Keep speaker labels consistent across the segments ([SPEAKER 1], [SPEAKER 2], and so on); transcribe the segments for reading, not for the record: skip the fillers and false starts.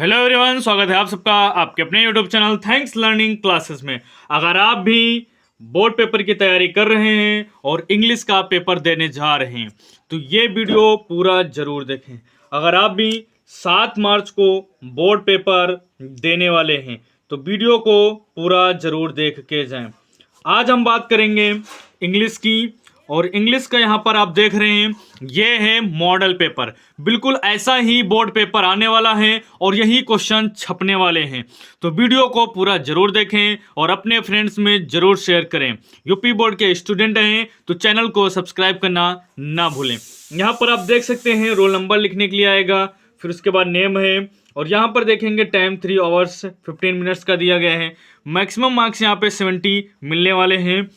[SPEAKER 1] Hello everyone, स्वागत है आप सबका आपके अपने YouTube channel thanks learning classes में। अगर आप भी बोर्ड पेपर की तैयारी कर रहे हैं और इंग्लिश का पेपर देने जा रहे हैं तो ये वीडियो पूरा जरूर देखें। अगर आप भी 7 मार्च को बोर्ड पेपर देने वाले हैं तो वीडियो को पूरा जरूर देख के जाएं। आज हम बात करेंगे इंग्लिश की, और इंग्लिश का यहाँ पर आप देख रहे हैं ये है मॉडल पेपर। बिल्कुल ऐसा ही बोर्ड पेपर आने वाला है और यही क्वेश्चन छपने वाले हैं। तो वीडियो को पूरा जरूर देखें और अपने फ्रेंड्स में जरूर शेयर करें। यूपी बोर्ड के स्टूडेंट हैं तो चैनल को सब्सक्राइब करना ना भूलें। यहाँ पर आप देख सकते हैं रोल नंबर लिखने के लिए आएगा, फिर उसके बाद नेम है, और यहाँ पर देखेंगे टाइम 3 आवर्स 15 मिनट्स का दिया गया है। मैक्सिमम मार्क्स यहाँ पे 70 मिलने वाले हैं।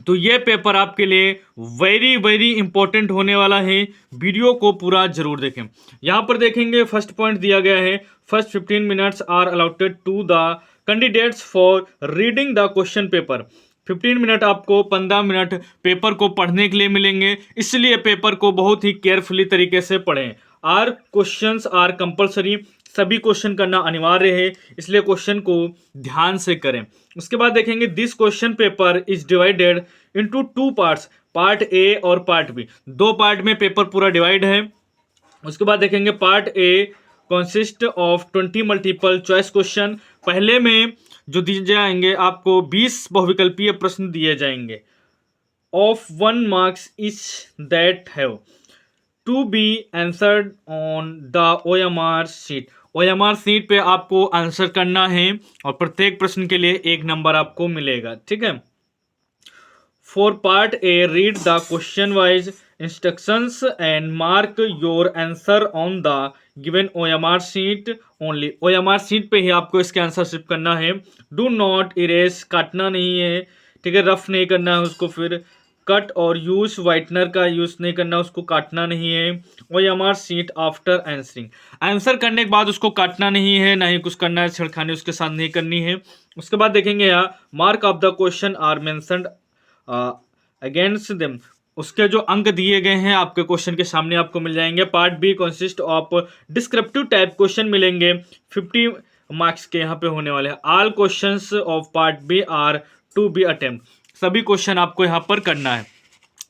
[SPEAKER 1] तो ये पेपर आपके लिए वेरी वेरी इंपॉर्टेंट होने वाला है। वीडियो को पूरा जरूर देखें। यहाँ पर देखेंगे फर्स्ट पॉइंट दिया गया है, first 15 minutes are allotted to the candidates for reading the question paper. 15 minute आपको 15 मिनट पेपर को पढ़ने के लिए मिलेंगे, इसलिए पेपर को बहुत ही केयरफुली तरीके से पढ़ें। आर क्वेश्चंस आर कंपलसरी, सभी क्वेश्चन करना अनिवार्य है, इसलिए क्वेश्चन को ध्यान से करें। उसके बाद देखेंगे this question paper is divided into 2 parts, part A और पार्ट बी। 2 पार्ट में पेपर पूरा डिवाइड है। उसके बाद देखेंगे part A consist of 20 multiple choice question. पहले में जो दिए जाएंगे आपको 20 बहुविकल्पीय प्रश्न दिए जाएंगे of 1 marks each that have to be answered on the OMR sheet. OMR sheet पे आपको आंसर करना है और प्रत्येक प्रश्न के लिए 1 नंबर आपको मिलेगा, ठीक है। For part A read the question wise instructions and mark your answer on the given OMR sheet only. OMR sheet पे ही आपको इसके आंसर शिफ्ट करना है। डू नॉट इरेज, काटना नहीं है, ठीक है, रफ नहीं करना है उसको, फिर कट और यूज वाइटनर का यूज नहीं करना, उसको काटना नहीं है। OMR sheet after answering, answer करने के बाद उसको काटना नहीं है, ना ही कुछ करना है, छेड़खानी उसके साथ नहीं करनी है। उसके बाद देखेंगे यहाँ mark of the question are mentioned against them, उसके जो अंक दिए गए हैं आपके क्वेश्चन के सामने आपको मिल जाएंगे। Part B consist of descriptive type question मिलेंगे, 50 मार्क्स के यहाँ पे होने वाले हैं। All questions of part B are to be attempt, सभी क्वेश्चन आपको यहाँ पर करना है।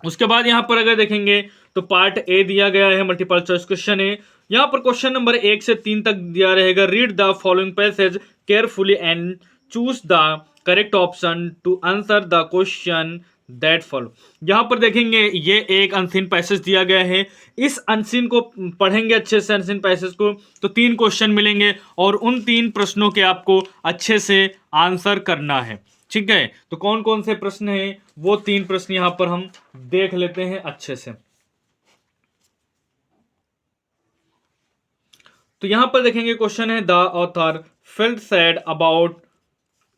[SPEAKER 1] उसके बाद यहाँ पर अगर देखेंगे तो पार्ट ए दिया गया है, मल्टीपल चॉइस क्वेश्चन है। यहाँ पर क्वेश्चन नंबर 1 से 3 तक दिया रहेगा। Read the following passage carefully and choose the correct option to answer the question that follow. यहाँ पर देखेंगे ये एक अनसीन पैसेज दिया गया है, इस अनसीन को पढ़ेंगे अच्छे से, अनसीन पैसेज को, तो 3 क्वेश्चन मिलेंगे और उन 3 प्रश्नों के आपको अच्छे से आंसर करना है, ठीक है। तो कौन कौन से प्रश्न हैं वो 3 प्रश्न यहां पर हम देख लेते हैं अच्छे से। तो यहां पर देखेंगे क्वेश्चन है the author felt sad about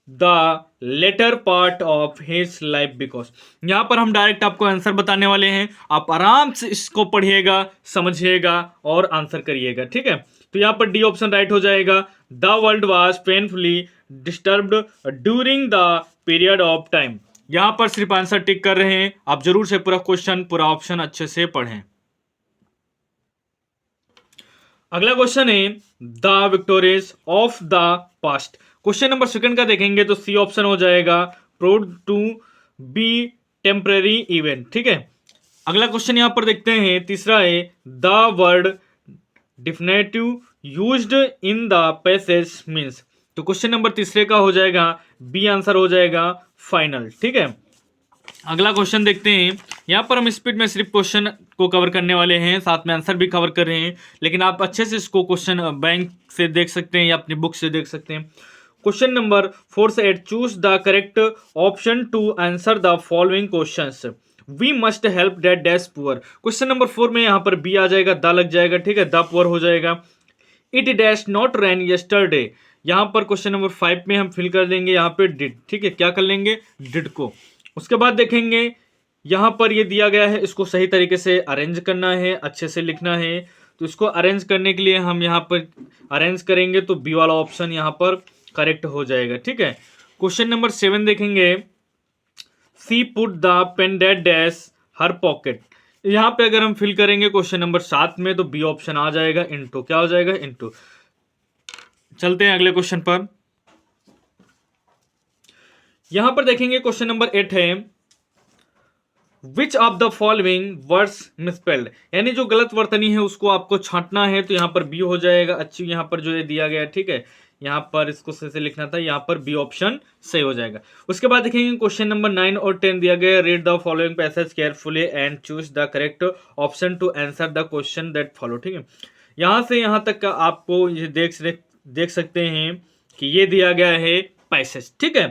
[SPEAKER 1] the latter part of his life because. यहां पर हम डायरेक्ट आपको आंसर बताने वाले हैं, आप आराम से इसको पढ़िएगा, समझिएगा और आंसर करिएगा, ठीक है। तो यहां पर डी ऑप्शन राइट हो जाएगा। The world was painfully disturbed during the period of time. यहां पर सिर्फ आंसर टिक कर रहे हैं, आप जरूर से पूरा क्वेश्चन पूरा ऑप्शन अच्छे से पढ़ें। अगला क्वेश्चन है the victories of the past. Question number 2 का देखेंगे तो सी ऑप्शन हो जाएगा, prove to be temporary event, ठीक है। अगला क्वेश्चन यहां पर देखते हैं, तीसरा है the word definitive used in the passage means. तो क्वेश्चन नंबर 3 का हो जाएगा बी आंसर हो जाएगा फाइनल, ठीक है। अगला क्वेश्चन देखते हैं। यहाँ पर हम स्पीड में सिर्फ क्वेश्चन को कवर करने वाले हैं, साथ में आंसर भी कवर कर रहे हैं, लेकिन आप अच्छे से इसको क्वेश्चन बैंक से देख सकते हैं या अपनी बुक से देख सकते हैं। क्वेश्चन नंबर 4 से 8 choose the correct option to answer the following questions. We must help that dash poor. Question number 4 में यहाँ पर बी आ जाएगा, द लग जाएगा, ठीक है, द पुअर हो जाएगा। It dash not rain yesterday, यहाँ पर क्वेश्चन नंबर 5 में हम फिल कर देंगे यहाँ पे डिड, ठीक है, क्या कर लेंगे, डिड को। उसके बाद देखेंगे यहाँ पर ये दिया गया है, इसको सही तरीके से अरेंज करना है, अच्छे से लिखना है। तो इसको अरेंज करने के लिए हम यहाँ पर अरेंज करेंगे तो बी वाला ऑप्शन यहाँ पर करेक्ट हो जाएगा, ठीक है। क्वेश्चन नंबर 7 देखेंगे, C put the pen date dash her pocket. यहाँ पे अगर हम फिल करेंगे क्वेश्चन नंबर 7 में तो बी ऑप्शन आ जाएगा, इनटू, क्या हो जाएगा, इनटू। चलते हैं अगले क्वेश्चन पर। यहां पर देखेंगे क्वेश्चन नंबर 8 है, which of the following words misspelled, यानी जो गलत वर्तनी है उसको आपको छांटना है। तो यहां पर बी हो जाएगा। अच्छी यहां पर जो ये दिया गया है, ठीक है, यहां पर इसको सही से लिखना था, यहां पर बी ऑप्शन सही हो जाएगा। उसके बाद देखेंगे क्वेश्चन नंबर 9 और 10 दिया गया है, read the following passage carefully and choose the correct option to answer the question that follow. ठीक है, यहां से यहां तक का आपको ये देख सकते हैं कि ये दिया गया है पैसेज। ठीक है,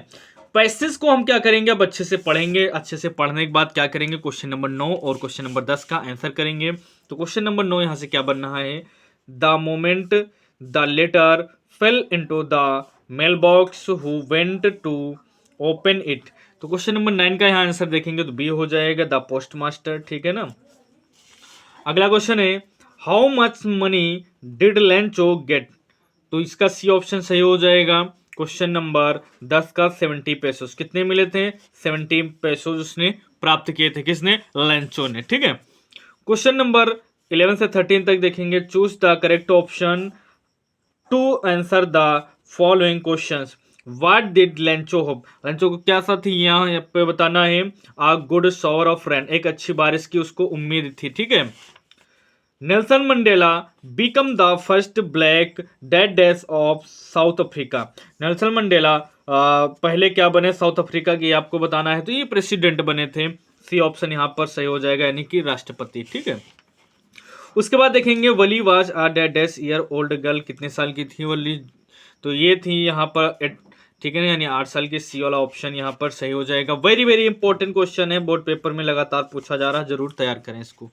[SPEAKER 1] पैसेज को हम क्या करेंगे, अब अच्छे से पढ़ेंगे। अच्छे से पढ़ने के बाद क्या करेंगे, क्वेश्चन नंबर 9 और क्वेश्चन नंबर 10 का आंसर करेंगे। तो क्वेश्चन नंबर 9 यहां से क्या बन रहा है, the moment the letter fell into the mail box who went to open it. तो क्वेश्चन नंबर 9 का यहाँ आंसर देखेंगे तो बी हो जाएगा, द पोस्ट मास्टर। ठीक है ना। अगला क्वेश्चन है, how much money did Lencho get. तो इसका सी ऑप्शन सही हो जाएगा। क्वेश्चन नंबर 10 का 70 पैसोस कितने मिले थे, 70 पैसोस उसने प्राप्त किए थे, किसने, लेंचो ने। ठीक है, क्वेश्चन नंबर 11 से 13 तक देखेंगे, choose the correct option to answer the following questions. What did Lencho hope, Lencho को क्या सा थी यहाँ पे बताना है, a good shower of rain, एक अच्छी बारिश की उसको उम्मीद थी। ठीक है, Nelson Mandela become the first black dead days of South Africa. Nelson Mandela पहले क्या बने साउथ अफ्रीका की, आपको बताना है। तो ये प्रेसिडेंट बने थे, सी ऑप्शन यहां पर सही हो जाएगा, यानी कि राष्ट्रपति। ठीक है, उसके बाद देखेंगे, Wally was a dead dash year old girl, कितने साल की थी वली, तो ये थी यहाँ पर ठीक है ना, यानी 8 साल की। सी वाला ऑप्शन यहाँ पर सही हो जाएगा। वेरी वेरी इंपॉर्टेंट क्वेश्चन है, बोर्ड पेपर में लगातार पूछा जा रहा है, जरूर तैयार करें इसको।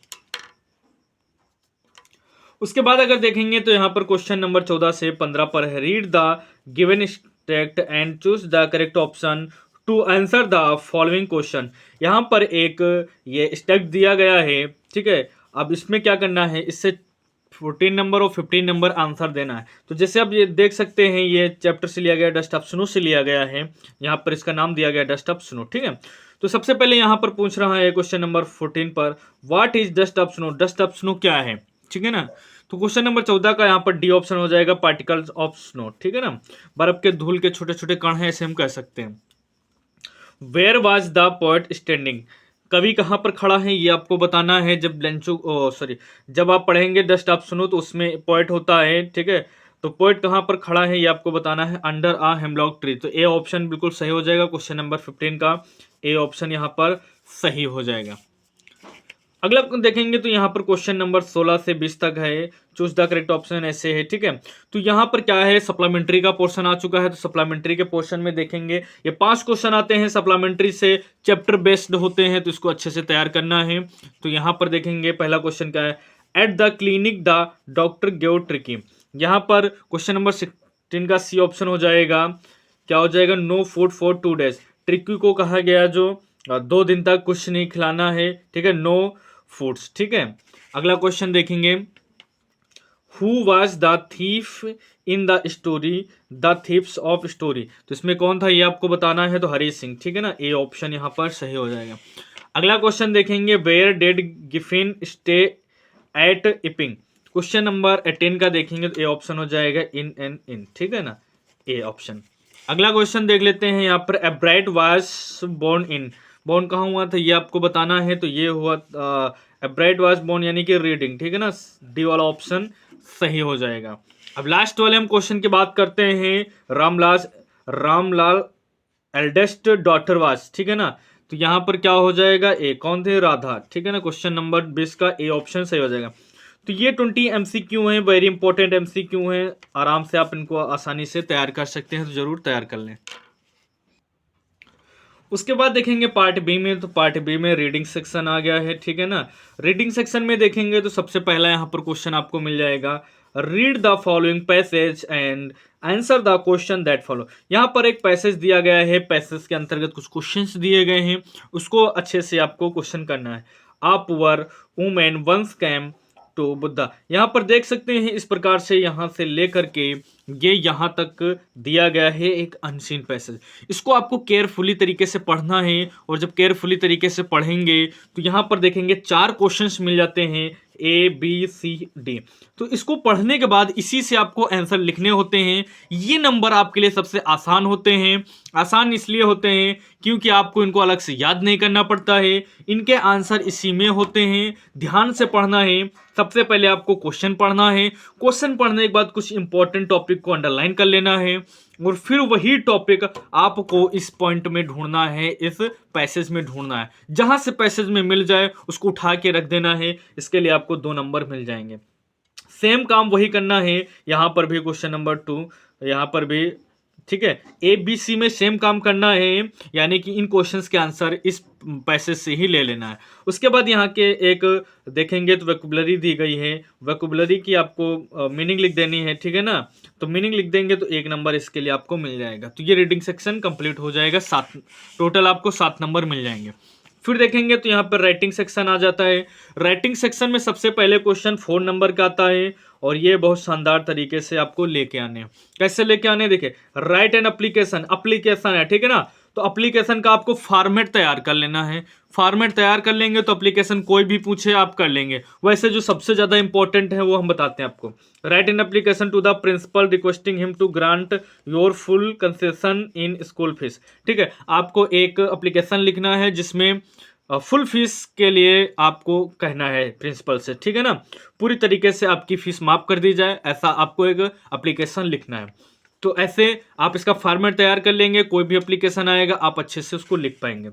[SPEAKER 1] उसके बाद अगर देखेंगे तो यहाँ पर क्वेश्चन नंबर 14 से 15 पर है, read the given state and choose the correct option to answer the following question. यहाँ पर एक ये स्टेट दिया गया है। ठीक है, अब इसमें क्या करना है, इससे 14 नंबर और 15 नंबर आंसर देना है। तो जैसे आप ये देख सकते हैं, ये चैप्टर से लिया गया, डस्ट ऑफ स्नो से लिया गया है। यहाँ पर इसका नाम दिया गया डस्ट ऑफ स्नो। ठीक है, तो सबसे पहले यहाँ पर पूछ रहा है क्वेश्चन नंबर 14 पर, what is dust of snow, dust of snow क्या है। ठीक है ना, तो क्वेश्चन नंबर 14 का यहाँ पर डी ऑप्शन हो जाएगा, पार्टिकल्स ऑफ स्नो। ठीक है ना, बर्फ के धूल के छोटे छोटे कण हैं, ऐसे हम कह सकते हैं। Where was the poet standing, कवि कहाँ पर खड़ा है ये आपको बताना है। जब जब आप पढ़ेंगे डस्ट ऑफ स्नो तो उसमें पोएट होता है। ठीक है, तो पोएट कहाँ पर खड़ा है ये आपको बताना है, अंडर आ हेमलॉक ट्री। तो ए ऑप्शन बिल्कुल सही हो जाएगा, क्वेश्चन नंबर 15 का ए ऑप्शन यहाँ पर सही हो जाएगा। अगला देखेंगे तो यहाँ पर क्वेश्चन नंबर 16 से 20 तक है, चूज द करेक्ट ऑप्शन ऐसे है। ठीक है, तो यहाँ पर क्या है, सप्लीमेंट्री का पोर्शन आ चुका है। तो सप्लीमेंट्री के पोर्शन में देखेंगे, ये 5 क्वेश्चन आते हैं सप्लीमेंट्री से, चैप्टर बेस्ड होते हैं, तो इसको अच्छे से तैयार करना है। तो यहाँ पर देखेंगे पहला क्वेश्चन क्या है, at the clinic the doctor gave tricky. यहाँ पर क्वेश्चन नंबर 16 का सी ऑप्शन हो जाएगा, क्या हो जाएगा, no food for 2 days. Tricky को कहा गया जो 2 दिन तक कुछ नहीं खिलाना है। ठीक है, नो फूड्स। ठीक है, अगला क्वेश्चन देखेंगे, who was the thief in the story the thieves of story. तो इसमें कौन था ये आपको बताना है, तो हरी सिंह। ठीक है ना, ए ऑप्शन यहाँ पर सही हो जाएगा। अगला क्वेश्चन देखेंगे, where did Griffin stay at Iping. Question number 18 का देखेंगे तो ए ऑप्शन हो जाएगा, इन एंड इन। ठीक है ना, ए ऑप्शन। अगला क्वेश्चन देख लेते हैं, यहाँ पर Ebright was born in, born कहाँ हुआ था ये आपको बताना है। तो ये हुआ एब्राइट वाज बोर्न यानी कि रीडिंग। ठीक है ना, डी वाला ऑप्शन सही हो जाएगा। अब लास्ट वाले हम क्वेश्चन की बात करते हैं, रामलाल एल्डेस्ट डॉटर वाज। ठीक है ना, तो यहाँ पर क्या हो जाएगा, ए कौन थे, राधा। ठीक है ना, क्वेश्चन नंबर 20 का ए ऑप्शन सही हो जाएगा। तो ये 20 MCQ हैं, वेरी इंपॉर्टेंट MCQ हैं, आराम से आप इनको आसानी से तैयार कर सकते हैं, तो जरूर तैयार कर लें। उसके बाद देखेंगे पार्ट बी में, तो पार्ट बी में रीडिंग सेक्शन आ गया है। ठीक है ना, रीडिंग सेक्शन में देखेंगे तो सबसे पहला यहाँ पर क्वेश्चन आपको मिल जाएगा, read the following passage and answer the question that follow. यहाँ पर एक पैसेज दिया गया है, पैसेज के अंतर्गत कुछ क्वेश्चंस दिए गए हैं, उसको अच्छे से आपको क्वेश्चन करना है। A poor woman once came to Buddha. यहाँ पर देख सकते हैं इस प्रकार से यहाँ से लेकर के ये यहाँ तक दिया गया है एक अनसीन पैसेज। इसको आपको केयरफुली तरीके से पढ़ना है, और जब केयरफुली तरीके से पढ़ेंगे तो यहाँ पर देखेंगे 4 क्वेश्चंस मिल जाते हैं। ABCD। तो इसको पढ़ने के बाद इसी से आपको आंसर लिखने होते हैं। ये नंबर आपके लिए सबसे आसान होते हैं। आसान इसलिए होते हैं क्योंकि आपको इनको अलग से याद नहीं करना पड़ता है, इनके आंसर इसी में होते हैं। ध्यान से पढ़ना है। सबसे पहले आपको क्वेश्चन पढ़ना है। क्वेश्चन पढ़ने के बाद कुछ इंपॉर्टेंट टॉपिक को अंडरलाइन कर लेना है और फिर वही टॉपिक आपको इस पॉइंट में ढूंढना है, इस पैसेज में ढूंढना है। जहां से पैसेज में मिल जाए उसको उठा के रख देना है। इसके लिए आपको 2 नंबर मिल जाएंगे। सेम काम वही करना है यहां पर भी, क्वेश्चन नंबर 2 यहां पर भी, ठीक है। ABC में सेम काम करना है, यानी कि इन क्वेश्चंस के आंसर इस पैसेज से ही ले लेना है। उसके बाद यहाँ के एक देखेंगे तो वोकैबुलरी दी गई है। वोकैबुलरी की आपको मीनिंग लिख देनी है, ठीक है ना। तो मीनिंग लिख देंगे तो 1 नंबर इसके लिए आपको मिल जाएगा। तो ये रीडिंग सेक्शन कंप्लीट हो जाएगा। 7 टोटल आपको 7 नंबर मिल जाएंगे। फिर देखेंगे तो यहाँ पर राइटिंग सेक्शन आ जाता है। राइटिंग सेक्शन में सबसे पहले क्वेश्चन 4 नंबर का आता है और ये बहुत शानदार तरीके से आपको लेके आने हैं। कैसे लेके आने, देखिए, राइट एन एप्लीकेशन, एप्लीकेशन है, ठीक है ना। तो एप्लीकेशन का आपको फॉर्मेट तैयार कर लेना है। फॉर्मेट तैयार कर लेंगे तो एप्लीकेशन कोई भी पूछे आप कर लेंगे। वैसे जो सबसे ज्यादा इंपॉर्टेंट है वो हम बताते हैं आपको। Write an application to the principal requesting him to grant your full concession in school fees, ठीक है। आपको एक एप्लीकेशन लिखना है जिसमें फुल फीस के लिए आपको कहना है प्रिंसिपल से, ठीक है ना। पूरी तरीके से आपकी फीस माफ कर दी जाए, ऐसा आपको एक एप्लीकेशन लिखना है। तो ऐसे आप इसका फॉर्मेट तैयार कर लेंगे, कोई भी एप्लीकेशन आएगा आप अच्छे से उसको लिख पाएंगे।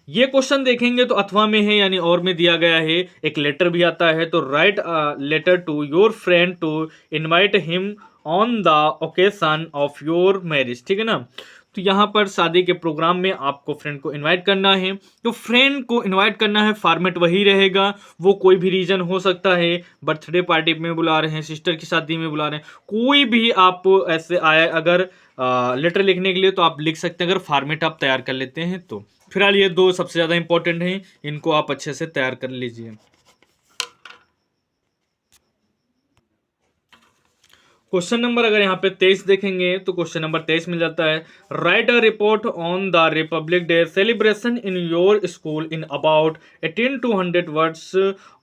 [SPEAKER 1] ये क्वेश्चन देखेंगे तो अथवा में है, यानी और में दिया गया है। एक लेटर भी आता है, तो write letter to your friend to invite him on the occasion of your marriage, ठीक है ना। तो यहाँ पर शादी के प्रोग्राम में आपको फ्रेंड को इनवाइट करना है। तो फ्रेंड को इनवाइट करना है, फॉर्मेट वही रहेगा। वो कोई भी रीजन हो सकता है, बर्थडे पार्टी में बुला रहे हैं, सिस्टर की शादी में बुला रहे हैं, कोई भी आप ऐसे आए अगर लेटर लिखने के लिए तो आप लिख सकते हैं, अगर फॉर्मेट आप तैयार कर लेते हैं तो। फिलहाल ये 2 सबसे ज़्यादा इंपॉर्टेंट हैं, इनको आप अच्छे से तैयार कर लीजिए। क्वेश्चन नंबर अगर यहाँ पे 23 देखेंगे तो क्वेश्चन नंबर 23 मिल जाता है। Right a report on the Republic day celebration in your school in about 18 to 100 words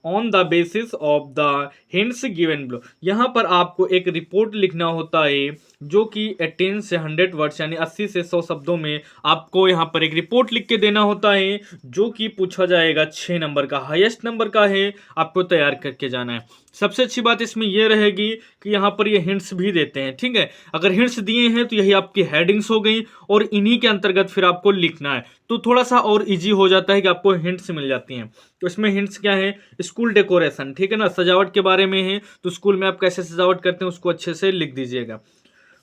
[SPEAKER 1] on the basis of the hints given below. यहाँ पर आपको एक रिपोर्ट लिखना होता है जो कि 18 से 100 वर्ड्स यानी 80 से 100 शब्दों में आपको यहाँ पर एक रिपोर्ट लिख के देना होता है, जो कि पूछा जाएगा 6 नंबर का, हाईएस्ट नंबर का है, आपको तैयार करके जाना है। सबसे अच्छी बात इसमें यह रहेगी कि यहाँ पर ये हिंट्स भी देते हैं, ठीक है। अगर हिंट्स दिए हैं तो यही आपकी हेडिंग्स हो गई और इन्हीं के अंतर्गत फिर आपको लिखना है, तो थोड़ा सा और इजी हो जाता है कि आपको हिंट्स मिल जाती हैं। तो इसमें हिंट्स क्या है, स्कूल डेकोरेशन, ठीक है ना, सजावट के बारे में है। तो स्कूल में आप कैसे सजावट करते हैं उसको अच्छे से लिख दीजिएगा।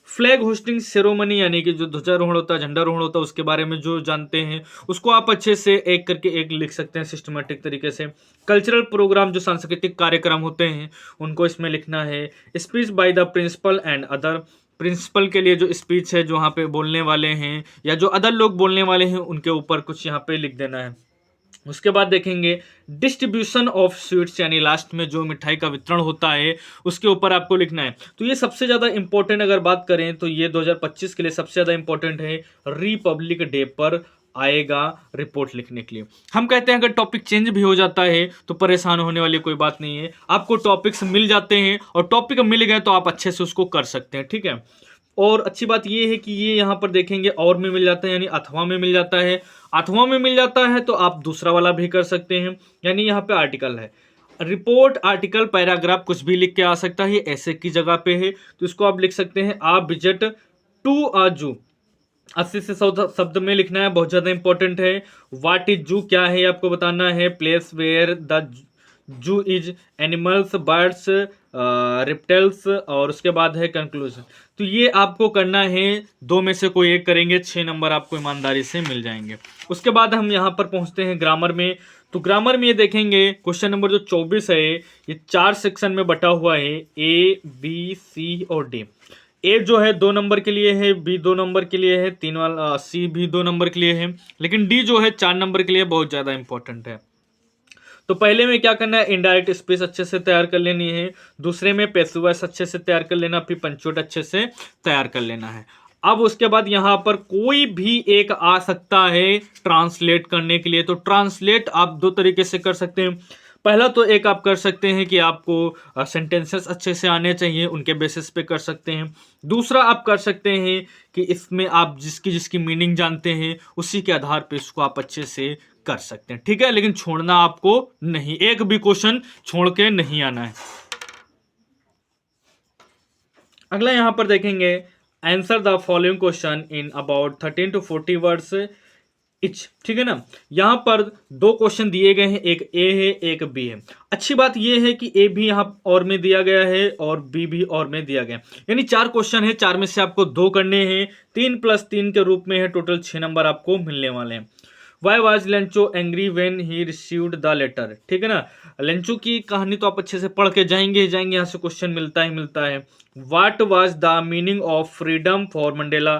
[SPEAKER 1] फ्लैग होस्टिंग सेरोमनी यानी कि जो ध्वजारोहण होता है, झंडारोहण होता है, उसके बारे में जो जानते हैं उसको आप अच्छे से एक करके एक लिख सकते हैं सिस्टमेटिक तरीके से। कल्चरल प्रोग्राम जो सांस्कृतिक कार्यक्रम होते हैं उनको इसमें लिखना है। Speech by the principal and other, principal के लिए जो स्पीच है, जो वहाँ पे बोलने वाले हैं या जो अदर लोग बोलने वाले हैं उनके ऊपर कुछ यहाँ पे लिख देना है। उसके बाद देखेंगे डिस्ट्रीब्यूशन ऑफ स्वीट्स यानी लास्ट में जो मिठाई का वितरण होता है उसके ऊपर आपको लिखना है। तो ये सबसे ज़्यादा इंपॉर्टेंट अगर बात करें तो ये 2025 के लिए सबसे ज़्यादा इंपॉर्टेंट है, रिपब्लिक डे पर आएगा रिपोर्ट लिखने के लिए। हम कहते हैं अगर टॉपिक चेंज भी हो जाता है तो परेशान होने वाली कोई बात नहीं है, आपको टॉपिक्स मिल जाते हैं और टॉपिक मिल गए तो आप अच्छे से उसको कर सकते हैं, ठीक है। और अच्छी बात ये है कि ये यहाँ पर देखेंगे और में मिल जाता है, यानी अथवा में मिल जाता है। अथवा में मिल जाता है तो आप दूसरा वाला भी कर सकते हैं, यानी यहाँ पे आर्टिकल है, रिपोर्ट, आर्टिकल, पैराग्राफ कुछ भी लिख के आ सकता है, ये ऐसे की जगह पे है तो इसको आप लिख सकते हैं आप विजिट टू अ जू। 80 से 100 शब्द में लिखना है, बहुत ज़्यादा इंपॉर्टेंट है। व्हाट इज जू क्या है आपको बताना है। Place where the zoo is animals, birds, reptiles, और उसके बाद है कंक्लूजन। तो ये आपको करना है, 2 में से कोई एक करेंगे, 6 नंबर आपको ईमानदारी से मिल जाएंगे। उसके बाद हम यहाँ पर पहुँचते हैं ग्रामर में। तो ग्रामर में ये देखेंगे क्वेश्चन नंबर जो 24 है ये 4 सेक्शन में बटा हुआ है, A, B, C और D। ए जो है 2 नंबर के लिए है, बी 2 नंबर के लिए है, 3 वाला सी भी 2 नंबर के लिए है, लेकिन डी जो है 4 नंबर के लिए बहुत ज़्यादा इंपॉर्टेंट है। तो पहले में क्या करना है, इनडायरेक्ट स्पीच अच्छे से तैयार कर लेनी है। दूसरे में पैसिव वॉइस अच्छे से तैयार कर लेना, फिर पंचुएट अच्छे से तैयार कर लेना है। अब उसके बाद यहाँ पर कोई भी एक आ सकता है ट्रांसलेट करने के लिए। तो ट्रांसलेट आप 2 तरीके से कर सकते हैं। पहला तो एक आप कर सकते हैं कि आपको सेंटेंसेस अच्छे से आने चाहिए, उनके बेसिस पे कर सकते हैं। दूसरा आप कर सकते हैं कि इसमें आप जिसकी जिसकी मीनिंग जानते हैं उसी के आधार पे इसको आप अच्छे से कर सकते हैं, ठीक है। लेकिन छोड़ना आपको नहीं, एक भी क्वेश्चन छोड़ के नहीं आना है। अगला यहां पर देखेंगे, answer the following question in about 13 to 40 words etch, ठीक है ना। यहां पर दो क्वेश्चन दिए गए हैं, एक ए है एक बी है। अच्छी बात यह है कि ए भी यहां और में दिया गया है और बी भी और में दिया गया है, यानी 4 क्वेश्चन है, 4 में से आपको 2 करने हैं, 3 + 3 के रूप में है, टोटल 6 नंबर आपको मिलने वाले हैं। Why was Lencho angry when he received the letter, ठीक है ना। लेंचो की कहानी तो आप अच्छे से पढ़ के जाएंगे यहाँ से क्वेश्चन मिलता ही मिलता है। What was the meaning of freedom for Mandela,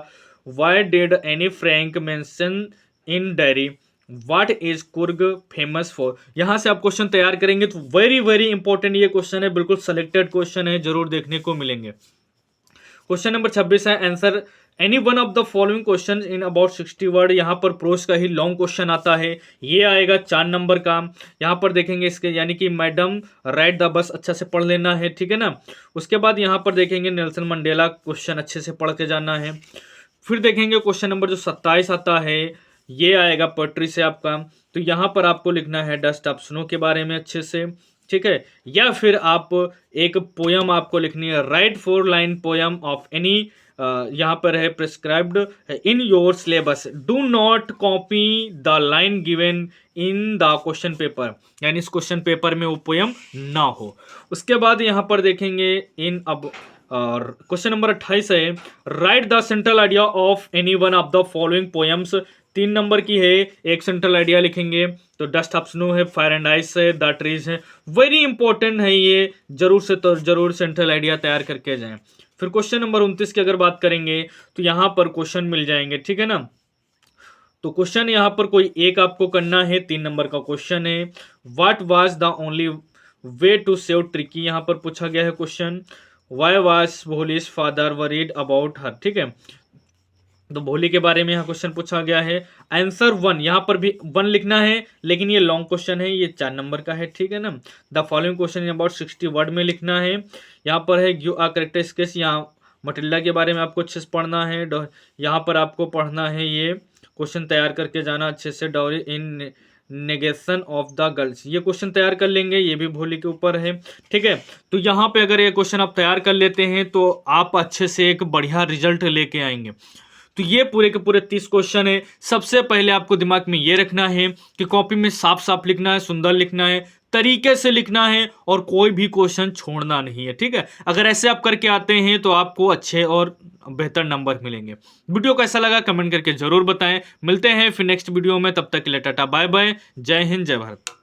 [SPEAKER 1] why did Anne Frank mention in diary, what is Coorg famous for. यहां से आप क्वेश्चन तैयार करेंगे तो वेरी वेरी इंपॉर्टेंट ये क्वेश्चन है, बिल्कुल सेलेक्टेड क्वेश्चन है, जरूर देखने को मिलेंगे। क्वेश्चन नंबर 26 है, answer any one of the following question in about 60 word. यहाँ पर प्रोज का ही लॉन्ग क्वेश्चन आता है, ये आएगा 4 नंबर का। यहाँ पर देखेंगे इसके यानी कि मैडम राइट द बस अच्छा से पढ़ लेना है, ठीक है ना। उसके बाद यहाँ पर देखेंगे नेल्सन मंडेला, क्वेश्चन अच्छे से पढ़ के जाना है। फिर देखेंगे क्वेश्चन नंबर जो 27 आता है, ये आएगा पोएट्री से आपका। तो यहाँ पर आपको लिखना है डस्ट ऑफ स्नो के बारे में अच्छे से, ठीक है। या फिर आप एक पोयम आपको लिखनी है, right 4 line poem of any, यहाँ पर है prescribed in your syllabus, do not copy the line given in the question paper, यानी इस क्वेश्चन पेपर में वो पोयम ना हो। उसके बाद यहाँ पर देखेंगे इन अब और क्वेश्चन नंबर 28 है, right the central idea of any one of the following poems. 3 number की है, एक सेंट्रल आइडिया लिखेंगे, तो डस्ट ऑफ स्नो है, फायर एंड आइस है, द ट्रीज है, वेरी इंपॉर्टेंट है ये, जरूर से तो जरूर सेंट्रल आइडिया तैयार करके जाएं। फिर क्वेश्चन नंबर 29 की अगर बात करेंगे तो यहाँ पर क्वेश्चन मिल जाएंगे, ठीक है ना। तो क्वेश्चन यहाँ पर कोई एक आपको करना है, 3 नंबर का क्वेश्चन है। What was the only way to save Tricky, यहाँ पर पूछा गया है question. Why was Bholi's father worried about her, ठीक है, तो भोली के बारे में यहाँ क्वेश्चन पूछा गया है। आंसर 1, यहाँ पर भी 1 लिखना है, लेकिन ये लॉन्ग क्वेश्चन है, ये 4 नंबर का है, ठीक है ना। The following question in about 60 word में लिखना है। यहाँ पर है गिव अ करेक्टर स्केच, यहाँ मटिल्डा के बारे में आपको अच्छे से पढ़ना है। यहाँ पर आपको पढ़ना है, ये क्वेश्चन तैयार करके जाना अच्छे से, dowry in negation of the girls, ये क्वेश्चन तैयार कर लेंगे, ये भी भोली के ऊपर है, ठीक है। तो यहाँ पे अगर ये क्वेश्चन आप तैयार कर लेते हैं तो आप अच्छे से एक बढ़िया रिजल्ट लेके आएंगे। तो ये पूरे के पूरे 30 क्वेश्चन है। सबसे पहले आपको दिमाग में ये रखना है कि कॉपी में साफ साफ लिखना है, सुंदर लिखना है, तरीके से लिखना है और कोई भी क्वेश्चन छोड़ना नहीं है, ठीक है। अगर ऐसे आप करके आते हैं तो आपको अच्छे और बेहतर नंबर मिलेंगे। वीडियो कैसा लगा कमेंट करके जरूर बताएं। मिलते हैं फिर नेक्स्ट वीडियो में, तब तक के लिए टाटा बाय बाय, जय हिंद जय भारत।